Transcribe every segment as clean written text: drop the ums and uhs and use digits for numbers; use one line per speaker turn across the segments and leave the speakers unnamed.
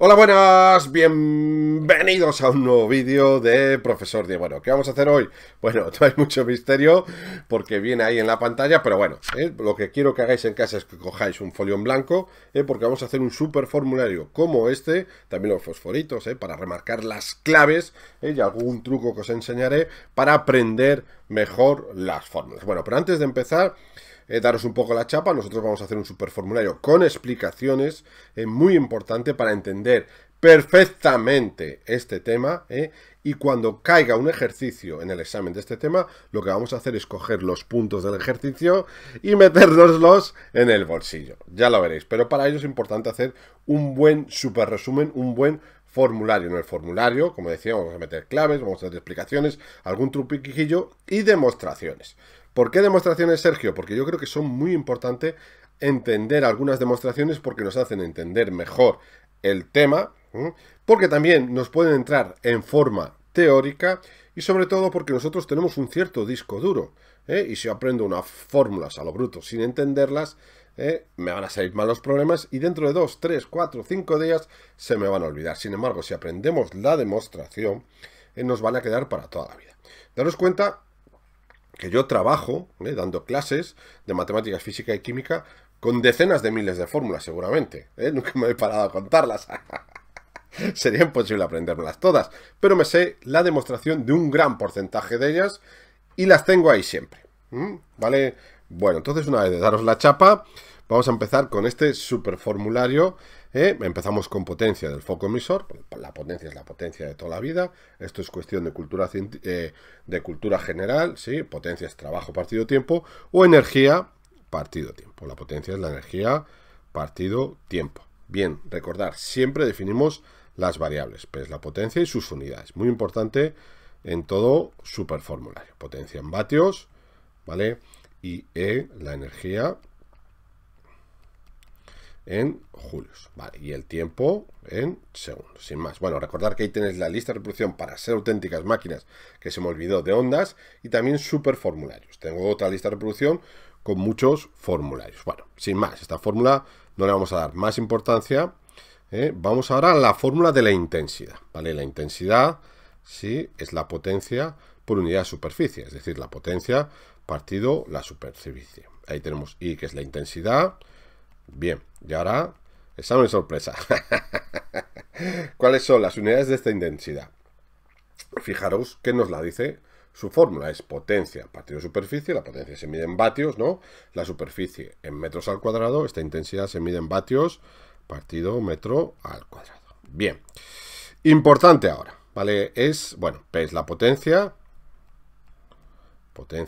Hola, buenas, bienvenidos a un nuevo vídeo de Profesor Diego. Bueno, ¿qué vamos a hacer hoy? Bueno, no hay mucho misterio porque viene ahí en la pantalla, pero bueno, lo que quiero que hagáis en casa es que cojáis un folio en blanco, porque vamos a hacer un super formulario como este, también los fosforitos, para remarcar las claves, y algún truco que os enseñaré para aprender mejor las fórmulas. Bueno, pero antes de empezar, daros un poco la chapa, nosotros vamos a hacer un super formulario con explicaciones, muy importante para entender perfectamente este tema, y cuando caiga un ejercicio en el examen de este tema, lo que vamos a hacer es coger los puntos del ejercicio y metérnoslos en el bolsillo, ya lo veréis, pero para ello es importante hacer un buen super resumen, un buen formulario. En el formulario, como decía, vamos a meter claves, vamos a hacer explicaciones, algún truquillo y demostraciones. ¿Por qué demostraciones, Sergio? Porque yo creo que son muy importantes entender algunas demostraciones porque nos hacen entender mejor el tema, porque también nos pueden entrar en forma teórica y sobre todo porque nosotros tenemos un cierto disco duro, y si yo aprendo unas fórmulas a lo bruto sin entenderlas, me van a salir mal los problemas y dentro de 2, 3, 4, 5 días se me van a olvidar. Sin embargo, si aprendemos la demostración, nos van a quedar para toda la vida. Daros cuenta que yo trabajo dando clases de matemáticas, física y química con decenas de miles de fórmulas seguramente. Nunca me he parado a contarlas. Sería imposible aprendérmelas todas, pero me sé la demostración de un gran porcentaje de ellas y las tengo ahí siempre. ¿Vale? Bueno, entonces una vez de daros la chapa, vamos a empezar con este super formulario. Empezamos con potencia del foco emisor. La potencia es la potencia de toda la vida. Esto es cuestión de cultura general, ¿sí? Potencia es trabajo partido tiempo o energía partido tiempo. La potencia es la energía partido tiempo. Bien, recordar, siempre definimos las variables, P es la potencia y sus unidades. Muy importante en todo superformulario. Potencia en vatios, ¿vale? Y E, la energía en julios, vale, y el tiempo en segundos, sin más. Bueno, recordar que ahí tenéis la lista de reproducción para ser auténticas máquinas, que se me olvidó, de ondas, y también superformularios. Tengo otra lista de reproducción con muchos formularios. Bueno, sin más, esta fórmula no le vamos a dar más importancia. Vamos ahora a la fórmula de la intensidad, ¿vale? La intensidad, sí, es la potencia por unidad de superficie, es decir, la potencia partido la superficie. Ahí tenemos I, que es la intensidad. Bien, y ahora, examen sorpresa. ¿Cuáles son las unidades de esta intensidad? Fijaros que nos la dice su fórmula, es potencia partido superficie, la potencia se mide en vatios, ¿no? La superficie en metros al cuadrado, esta intensidad se mide en vatios partido metro al cuadrado. Bien, importante ahora, ¿vale? Es, bueno, P es la potencia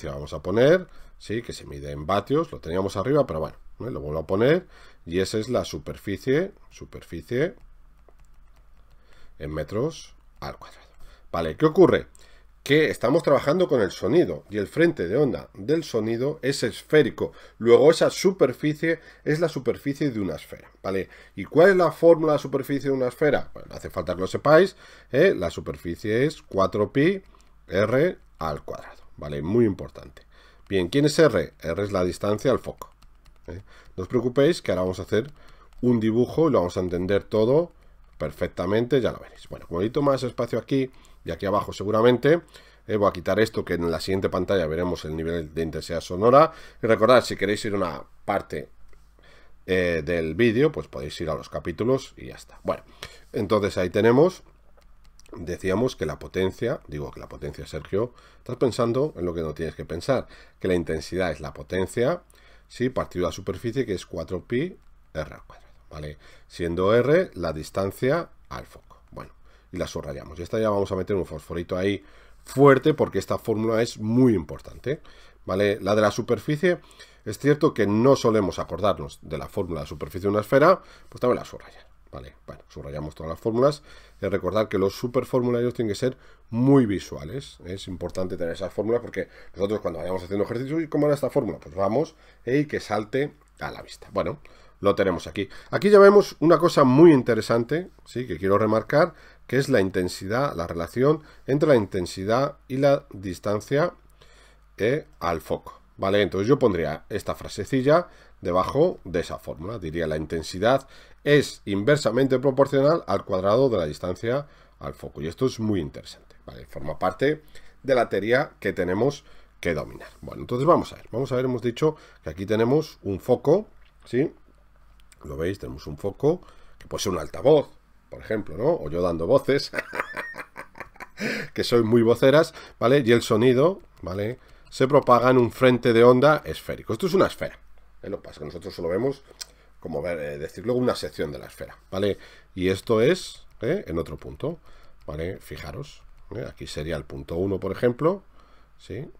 vamos a poner, sí, que se mide en vatios, lo teníamos arriba, pero bueno, lo vuelvo a poner, y esa es la superficie en metros al cuadrado. Vale, ¿qué ocurre? Que estamos trabajando con el sonido y el frente de onda del sonido es esférico. Luego esa superficie es la superficie de una esfera, ¿vale? ¿Y cuál es la fórmula de la superficie de una esfera? Bueno, no hace falta que lo sepáis, la superficie es 4pi r al cuadrado, ¿vale? Muy importante. Bien, ¿quién es r? R es la distancia al foco. No os preocupéis que ahora vamos a hacer un dibujo y lo vamos a entender todo perfectamente, ya lo veréis. Bueno, como necesito más espacio aquí y aquí abajo seguramente, voy a quitar esto, que en la siguiente pantalla veremos el nivel de intensidad sonora. Y recordad, si queréis ir a una parte del vídeo, pues podéis ir a los capítulos y ya está. Bueno, entonces ahí tenemos, decíamos que la potencia, Sergio, estás pensando en lo que no tienes que pensar, que la intensidad es la potencia, sí, partido a la superficie, que es 4pi r al cuadrado, ¿vale? Siendo r la distancia al foco. Bueno, y la subrayamos. Y esta ya vamos a meter un fosforito ahí fuerte porque esta fórmula es muy importante, ¿vale? La de la superficie, es cierto que no solemos acordarnos de la fórmula de superficie de una esfera, pues también la subrayamos, ¿vale? Bueno, subrayamos todas las fórmulas. Y recordar que los superformularios tienen que ser muy visuales. Es importante tener esas fórmulas porque nosotros cuando vayamos haciendo ejercicios, ¿y cómo era esta fórmula? Pues vamos, y que salte a la vista. Bueno, lo tenemos aquí. Aquí ya vemos una cosa muy interesante, sí, que quiero remarcar, que es la intensidad, la relación entre la intensidad y la distancia al foco, ¿vale? Entonces yo pondría esta frasecilla debajo de esa fórmula. Diría: la intensidad es inversamente proporcional al cuadrado de la distancia al foco. Y esto es muy interesante, ¿vale? Forma parte de la teoría que tenemos que dominar. Bueno, entonces vamos a ver, hemos dicho que aquí tenemos un foco, ¿sí? ¿Lo veis? Tenemos un foco que puede ser un altavoz, por ejemplo, ¿no? O yo dando voces, que soy muy voceras, ¿vale? Y el sonido, ¿vale? Se propaga en un frente de onda esférico. Esto es una esfera, ¿eh? Lo que pasa es que nosotros solo vemos, como decirlo, una sección de la esfera, ¿vale? Y esto es, en otro punto, ¿vale? Fijaros, aquí sería el punto 1, por ejemplo, ¿sí?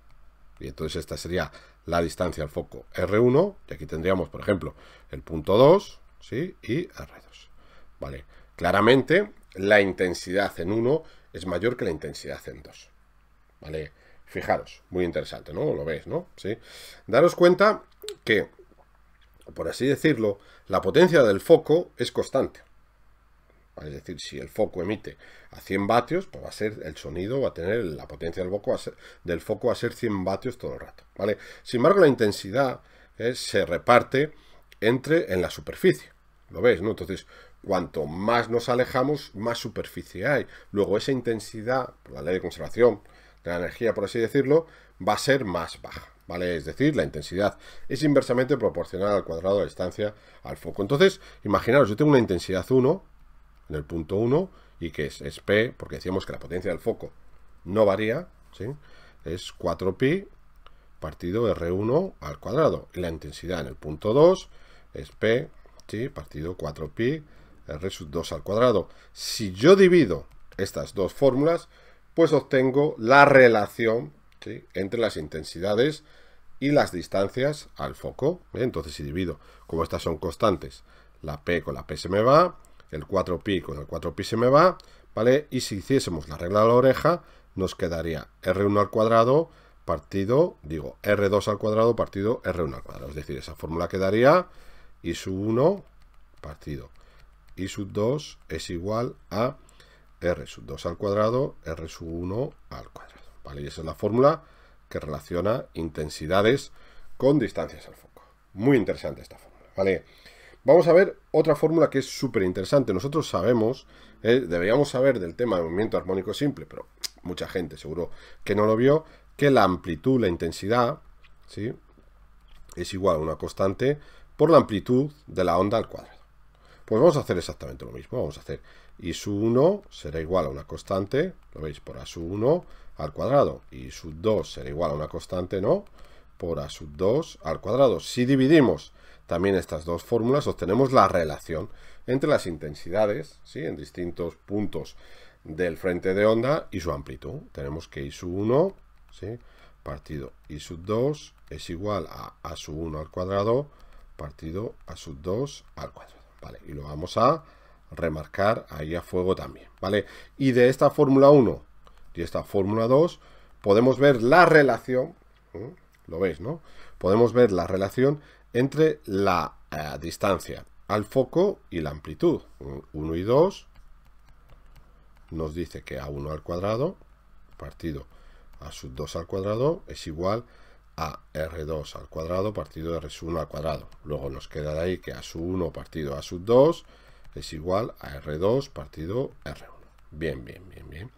Y entonces esta sería la distancia al foco R1, y aquí tendríamos, por ejemplo, el punto 2, ¿sí? Y R2, ¿vale? Claramente, la intensidad en 1 es mayor que la intensidad en 2, ¿vale? Fijaros, muy interesante, ¿no? Lo veis, ¿no? ¿Sí? Daros cuenta que, por así decirlo, la potencia del foco es constante. Es decir, si el foco emite a 100 vatios, pues va a ser el sonido, va a tener la potencia del foco va a ser 100 vatios todo el rato, ¿vale? Sin embargo, la intensidad se reparte en la superficie. ¿Lo veis, no? Entonces, cuanto más nos alejamos, más superficie hay. Luego, esa intensidad, por la ley de conservación de la energía, por así decirlo, va a ser más baja, ¿vale? Es decir, la intensidad es inversamente proporcional al cuadrado de la distancia al foco. Entonces, imaginaros, yo tengo una intensidad 1 en el punto 1, y que es P, porque decíamos que la potencia del foco no varía, ¿sí? Es 4pi partido R1 al cuadrado. Y la intensidad en el punto 2 es P, ¿sí? Partido 4pi R2 al cuadrado. Si yo divido estas dos fórmulas, pues obtengo la relación, ¿sí? Entre las intensidades y las distancias al foco. Entonces, si divido, como estas son constantes, la P con la P se me va, el 4pi con el 4pi se me va, ¿vale? Y si hiciésemos la regla de la oreja, nos quedaría R1 al cuadrado partido, digo, R2 al cuadrado partido R1 al cuadrado. Es decir, esa fórmula quedaría I sub 1 partido I sub 2 es igual a R sub 2 al cuadrado, R sub 1 al cuadrado, ¿vale? Y esa es la fórmula que relaciona intensidades con distancias al foco. Muy interesante esta fórmula, ¿vale? Vamos a ver otra fórmula que es súper interesante. Nosotros sabemos, deberíamos saber del tema de movimiento armónico simple, pero mucha gente seguro que no lo vio, que la amplitud, la intensidad, ¿sí? Es igual a una constante por la amplitud de la onda al cuadrado. Pues vamos a hacer exactamente lo mismo. Vamos a hacer I sub 1 será igual a una constante, lo veis, por A sub 1 al cuadrado. Y I sub 2 será igual a una constante, ¿no? Por A sub 2 al cuadrado. Si dividimos también estas dos fórmulas, obtenemos la relación entre las intensidades, ¿sí? En distintos puntos del frente de onda y su amplitud. Tenemos que I sub 1, ¿sí? Partido I sub 2 es igual a A sub 1 al cuadrado partido A sub 2 al cuadrado, ¿vale? Y lo vamos a remarcar ahí a fuego también, ¿vale? Y de esta fórmula 1 y esta fórmula 2 podemos ver la relación, lo veis, ¿no? Podemos ver la relación entre la distancia al foco y la amplitud. 1 y 2 nos dice que A1 al cuadrado partido A sub 2 al cuadrado es igual a R2 al cuadrado partido R1 al cuadrado. Luego nos queda de ahí que A sub 1 partido A sub 2 es igual a R2 partido R1. Bien, bien, bien, bien.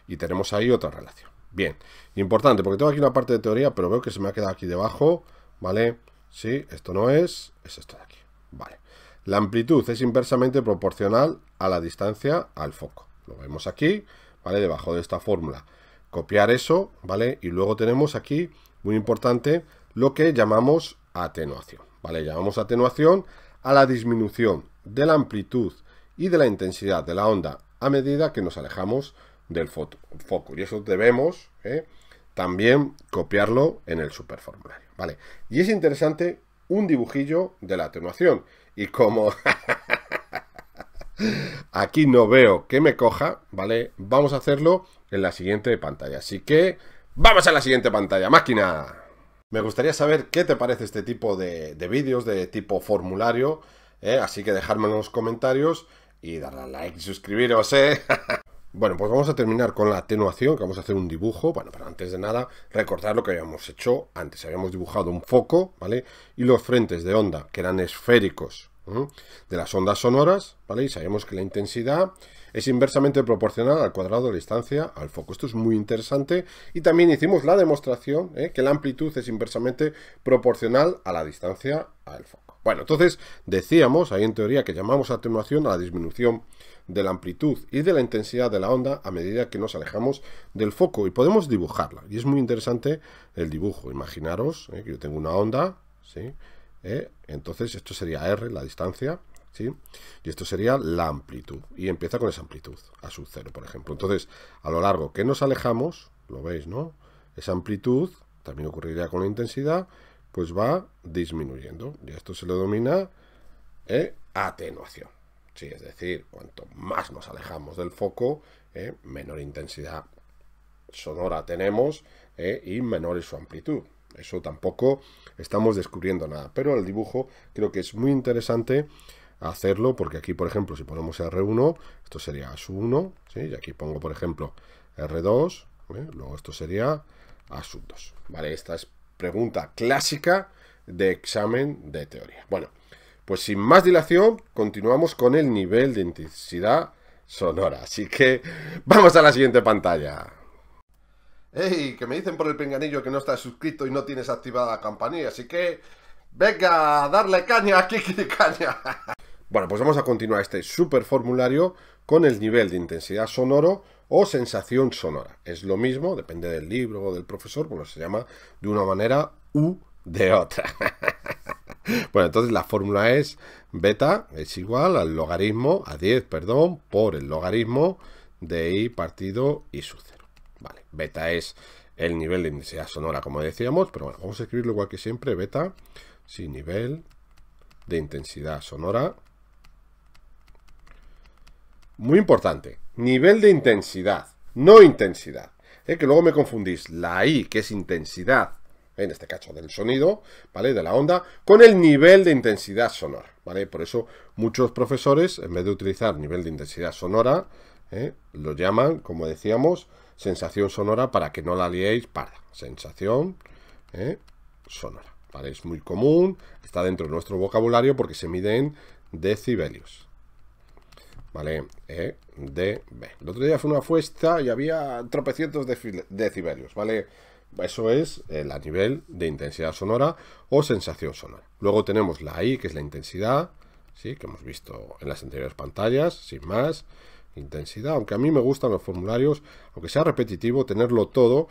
Y tenemos ahí otra relación. Bien, importante, porque tengo aquí una parte de teoría, pero veo que se me ha quedado aquí debajo, ¿vale? Sí, esto no es esto de aquí, ¿vale? La amplitud es inversamente proporcional a la distancia al foco. Lo vemos aquí, ¿vale? Debajo de esta fórmula. Copiar eso, ¿vale? Y luego tenemos aquí, muy importante, lo que llamamos atenuación, ¿vale? Llamamos atenuación a la disminución de la amplitud y de la intensidad de la onda a medida que nos alejamos del foco. Y eso debemos también copiarlo en el superformulario, ¿vale? Y es interesante un dibujillo de la atenuación. Y como aquí no veo que me coja, ¿vale? Vamos a hacerlo en la siguiente pantalla. Así que ¡vamos a la siguiente pantalla, máquina! Me gustaría saber qué te parece este tipo de vídeos de tipo formulario, así que dejadme en los comentarios y darle a like y suscribiros, Bueno, pues vamos a terminar con la atenuación, que vamos a hacer un dibujo. Bueno, pero antes de nada, recordar lo que habíamos hecho antes. Habíamos dibujado un foco, ¿vale? Y los frentes de onda, que eran esféricos, de las ondas sonoras, ¿vale? Y sabemos que la intensidad es inversamente proporcional al cuadrado de la distancia al foco. Esto es muy interesante. Y también hicimos la demostración, que la amplitud es inversamente proporcional a la distancia al foco. Bueno, entonces decíamos, ahí en teoría, que llamamos atenuación a la disminución de la amplitud y de la intensidad de la onda a medida que nos alejamos del foco. Y podemos dibujarla. Y es muy interesante el dibujo. Imaginaros que yo tengo una onda, ¿sí? Entonces esto sería R, la distancia, ¿sí? Y esto sería la amplitud. Y empieza con esa amplitud, a sub 0, por ejemplo. Entonces, a lo largo que nos alejamos, lo veis, ¿no? Esa amplitud, también ocurriría con la intensidad, pues va disminuyendo. Y a esto se le denomina atenuación. Sí, es decir, cuanto más nos alejamos del foco, menor intensidad sonora tenemos y menor es su amplitud. Eso tampoco estamos descubriendo nada, pero el dibujo creo que es muy interesante hacerlo, porque aquí, por ejemplo, si ponemos R1, esto sería A sub 1, ¿sí? Y aquí pongo, por ejemplo, R2, luego esto sería A sub 2, ¿vale? Esta es pregunta clásica de examen de teoría. Bueno, pues sin más dilación, continuamos con el nivel de intensidad sonora. Así que vamos a la siguiente pantalla. ¡Ey! Que me dicen por el pinganillo que no estás suscrito y no tienes activada la campanilla. Así que venga, darle caña, aquí caña. Bueno, pues vamos a continuar este super formulario con el nivel de intensidad sonoro o sensación sonora. Es lo mismo, depende del libro o del profesor, bueno, se llama de una manera u de otra. Bueno, entonces la fórmula es beta es igual al logaritmo, a 10, perdón, por el logaritmo de i partido i sub 0. Vale, beta es el nivel de intensidad sonora, como decíamos, pero bueno, vamos a escribirlo igual que siempre, beta, sí, nivel de intensidad sonora. Muy importante, nivel de intensidad, no intensidad, que luego me confundís, la i, que es intensidad, en este caso del sonido, ¿vale? De la onda, con el nivel de intensidad sonora, ¿vale? Por eso muchos profesores, en vez de utilizar nivel de intensidad sonora, lo llaman, como decíamos, sensación sonora, para que no la liéis parda. Sensación sonora, ¿vale? Es muy común, está dentro de nuestro vocabulario porque se mide en decibelios, ¿vale? dB. El otro día fue una fiesta y había tropecientos decibelios, ¿vale? Eso es a nivel de intensidad sonora o sensación sonora. Luego tenemos la I, que es la intensidad, ¿sí? Que hemos visto en las anteriores pantallas, sin más. Intensidad, aunque a mí me gustan los formularios, aunque sea repetitivo, tenerlo todo,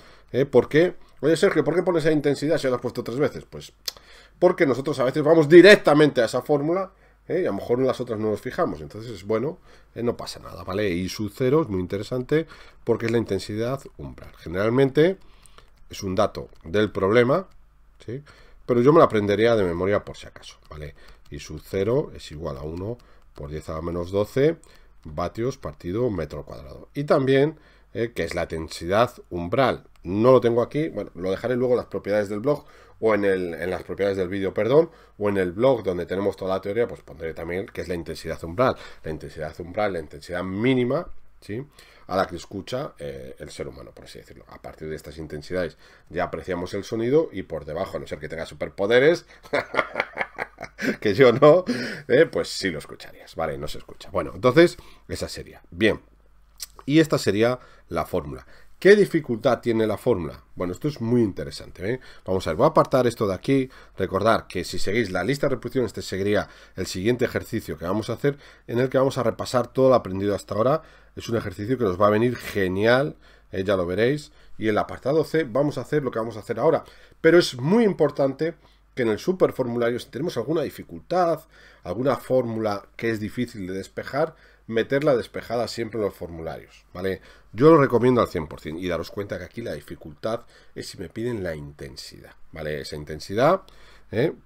porque, oye Sergio, ¿por qué pones esa intensidad si lo has puesto 3 veces? Pues porque nosotros a veces vamos directamente a esa fórmula, y a lo mejor en las otras no nos fijamos, entonces es bueno, no pasa nada, ¿vale? I sub 0 es muy interesante porque es la intensidad umbral. Generalmente es un dato del problema, ¿sí? Pero yo me lo aprendería de memoria por si acaso, ¿vale? I sub 0 es igual a 1 por 10 a la menos 12 vatios partido metro cuadrado. Y también, que es la intensidad umbral. No lo tengo aquí, bueno, lo dejaré luego en las propiedades del blog, o en las propiedades del vídeo, perdón, o en el blog donde tenemos toda la teoría, pues pondré también que es la intensidad umbral. La intensidad umbral, la intensidad mínima, ¿sí? A la que escucha el ser humano, por así decirlo. A partir de estas intensidades ya apreciamos el sonido y por debajo, a no ser que tenga superpoderes, que yo no, pues sí lo escucharías, ¿vale? No se escucha. Bueno, entonces esa sería. Bien, y esta sería la fórmula. ¿Qué dificultad tiene la fórmula? Bueno, esto es muy interesante, ¿eh? Vamos a ver, voy a apartar esto de aquí. Recordar que si seguís la lista de reproducción, este sería el siguiente ejercicio que vamos a hacer, en el que vamos a repasar todo lo aprendido hasta ahora. Es un ejercicio que nos va a venir genial, ya lo veréis. Y en el apartado C vamos a hacer lo que vamos a hacer ahora. Pero es muy importante que en el superformulario, si tenemos alguna dificultad, alguna fórmula que es difícil de despejar, meterla despejada siempre en los formularios, ¿vale? Yo lo recomiendo al 100% y daros cuenta que aquí la dificultad es si me piden la intensidad, ¿vale? Esa intensidad,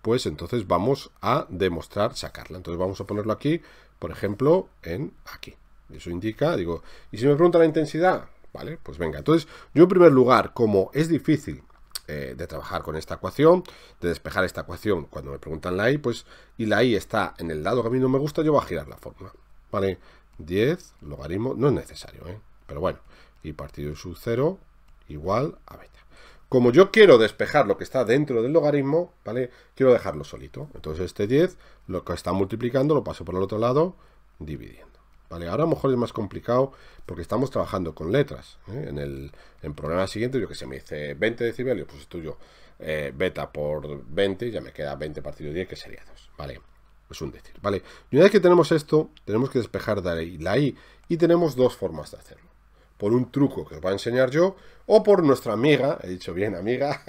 pues entonces vamos a demostrar sacarla. Entonces vamos a ponerlo aquí, por ejemplo, en aquí. Eso indica, digo, ¿y si me pregunta la intensidad? Vale, pues venga. Entonces yo en primer lugar, como es difícil de trabajar con esta ecuación, de despejar esta ecuación cuando me preguntan la i, pues, y la i está en el lado que a mí no me gusta, yo voy a girar la fórmula, ¿vale? 10 logaritmo, no es necesario, pero bueno, i partido de sub 0 igual a beta. como yo quiero despejar lo que está dentro del logaritmo, ¿vale? Quiero dejarlo solito. Entonces este 10, lo que está multiplicando, lo paso por el otro lado, dividiendo. ¿Vale? Ahora a lo mejor es más complicado porque estamos trabajando con letras. En problemas siguientes, yo que sé, me dice 20 decibelios, pues estudio beta por 20, ya me queda 20 partido 10, que sería 2. ¿Vale? Es un decir. ¿Vale? Y una vez que tenemos esto, tenemos que despejar de ahí la i. Y tenemos dos formas de hacerlo. Por un truco que os voy a enseñar yo, o por nuestra amiga, he dicho bien amiga,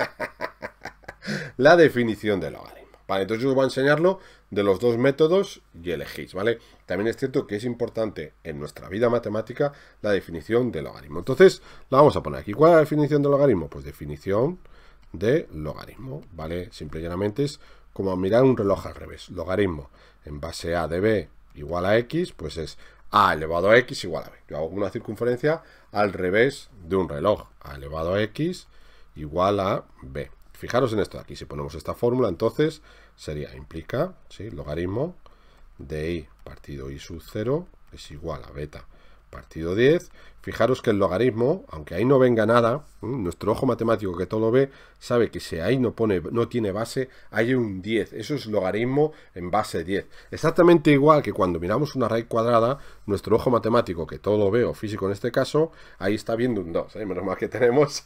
la definición del logaritmo. Vale, entonces yo os voy a enseñarlo de los dos métodos y elegís, ¿vale? También es cierto que es importante en nuestra vida matemática la definición del logaritmo. Entonces, la vamos a poner aquí. ¿Cuál es la definición del logaritmo? Pues definición de logaritmo, ¿vale? Simple y llanamente es como mirar un reloj al revés. Logaritmo en base a de b igual a x, pues es a elevado a x igual a b. Yo hago una circunferencia al revés de un reloj. A elevado a x igual a b. Fijaros en esto de aquí. Si ponemos esta fórmula, entonces sería, implica, ¿sí? Logaritmo de i partido i sub 0 es igual a beta partido 10. Fijaros que el logaritmo, aunque ahí no venga nada, nuestro ojo matemático que todo lo ve, sabe que si ahí no tiene base, hay un 10. Eso es logaritmo en base 10. Exactamente igual que cuando miramos una raíz cuadrada, nuestro ojo matemático que todo lo ve, o físico en este caso, ahí está viendo un 2. Menos mal que tenemos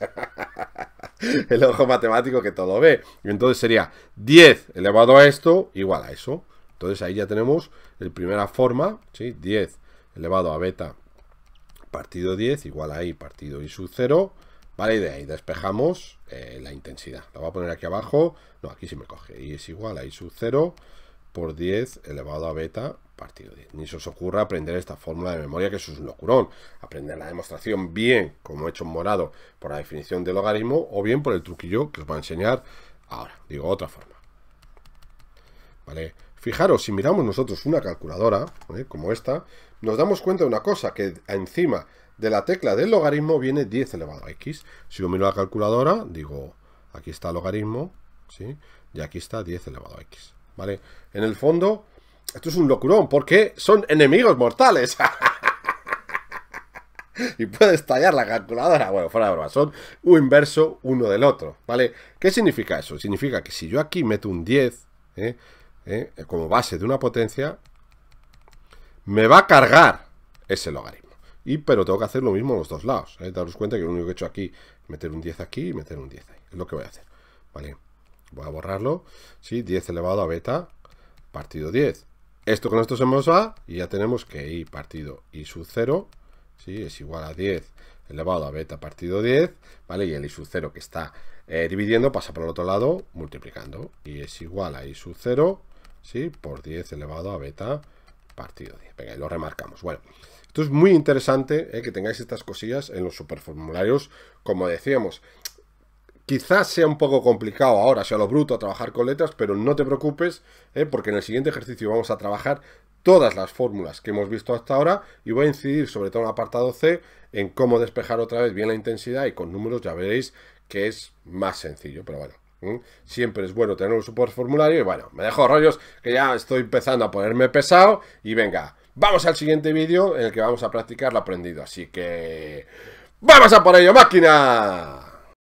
el ojo matemático que todo ve. Y entonces sería 10 elevado a esto igual a eso. Entonces ahí ya tenemos la primera forma, ¿sí? 10 elevado a beta partido 10 igual a i partido i sub 0, ¿vale? Y de ahí despejamos la intensidad. La voy a poner aquí abajo. No, aquí sí me coge. I es igual a i sub 0 por 10 elevado a beta partido 10. Ni se os ocurra aprender esta fórmula de memoria, que eso es un locurón. Aprender la demostración bien, como he hecho en morado, por la definición del logaritmo, o bien por el truquillo que os voy a enseñar ahora. Digo, otra forma. ¿Vale? Fijaros, si miramos nosotros una calculadora, como esta, nos damos cuenta de una cosa, que encima de la tecla del logaritmo viene 10 elevado a x. Si yo miro la calculadora, digo, aquí está el logaritmo, ¿sí? Y aquí está 10 elevado a x, ¿vale? En el fondo, esto es un locurón, porque son enemigos mortales. Y puede estallar la calculadora. Bueno, fuera de broma, son un inverso uno del otro, ¿vale? ¿Qué significa eso? Significa que si yo aquí meto un 10, como base de una potencia, me va a cargar ese logaritmo. Pero tengo que hacer lo mismo en los dos lados. Daros cuenta que lo único que he hecho aquí es meter un 10 aquí y meter un 10 ahí. Es lo que voy a hacer. ¿Vale? Voy a borrarlo. ¿Sí? 10 elevado a beta partido 10. Esto con esto se nos va y ya tenemos que i partido i sub 0, ¿sí? Es igual a 10 elevado a beta partido 10. ¿Vale? Y el i sub 0 que está dividiendo pasa por el otro lado multiplicando. Y es igual a i sub 0, ¿sí? Por 10 elevado a beta partido 10. Venga, y lo remarcamos. Bueno, esto es muy interesante, que tengáis estas cosillas en los superformularios. Como decíamos, quizás sea un poco complicado ahora, sea lo bruto, trabajar con letras, pero no te preocupes, porque en el siguiente ejercicio vamos a trabajar todas las fórmulas que hemos visto hasta ahora y voy a incidir sobre todo en el apartado C en cómo despejar otra vez bien la intensidad, y con números ya veréis que es más sencillo, pero bueno. Siempre es bueno tener un superformulario. Y bueno, me dejo rollos, que ya estoy empezando a ponerme pesado. Y venga, vamos al siguiente vídeo en el que vamos a practicar lo aprendido. Así que ¡vamos a por ello, máquina!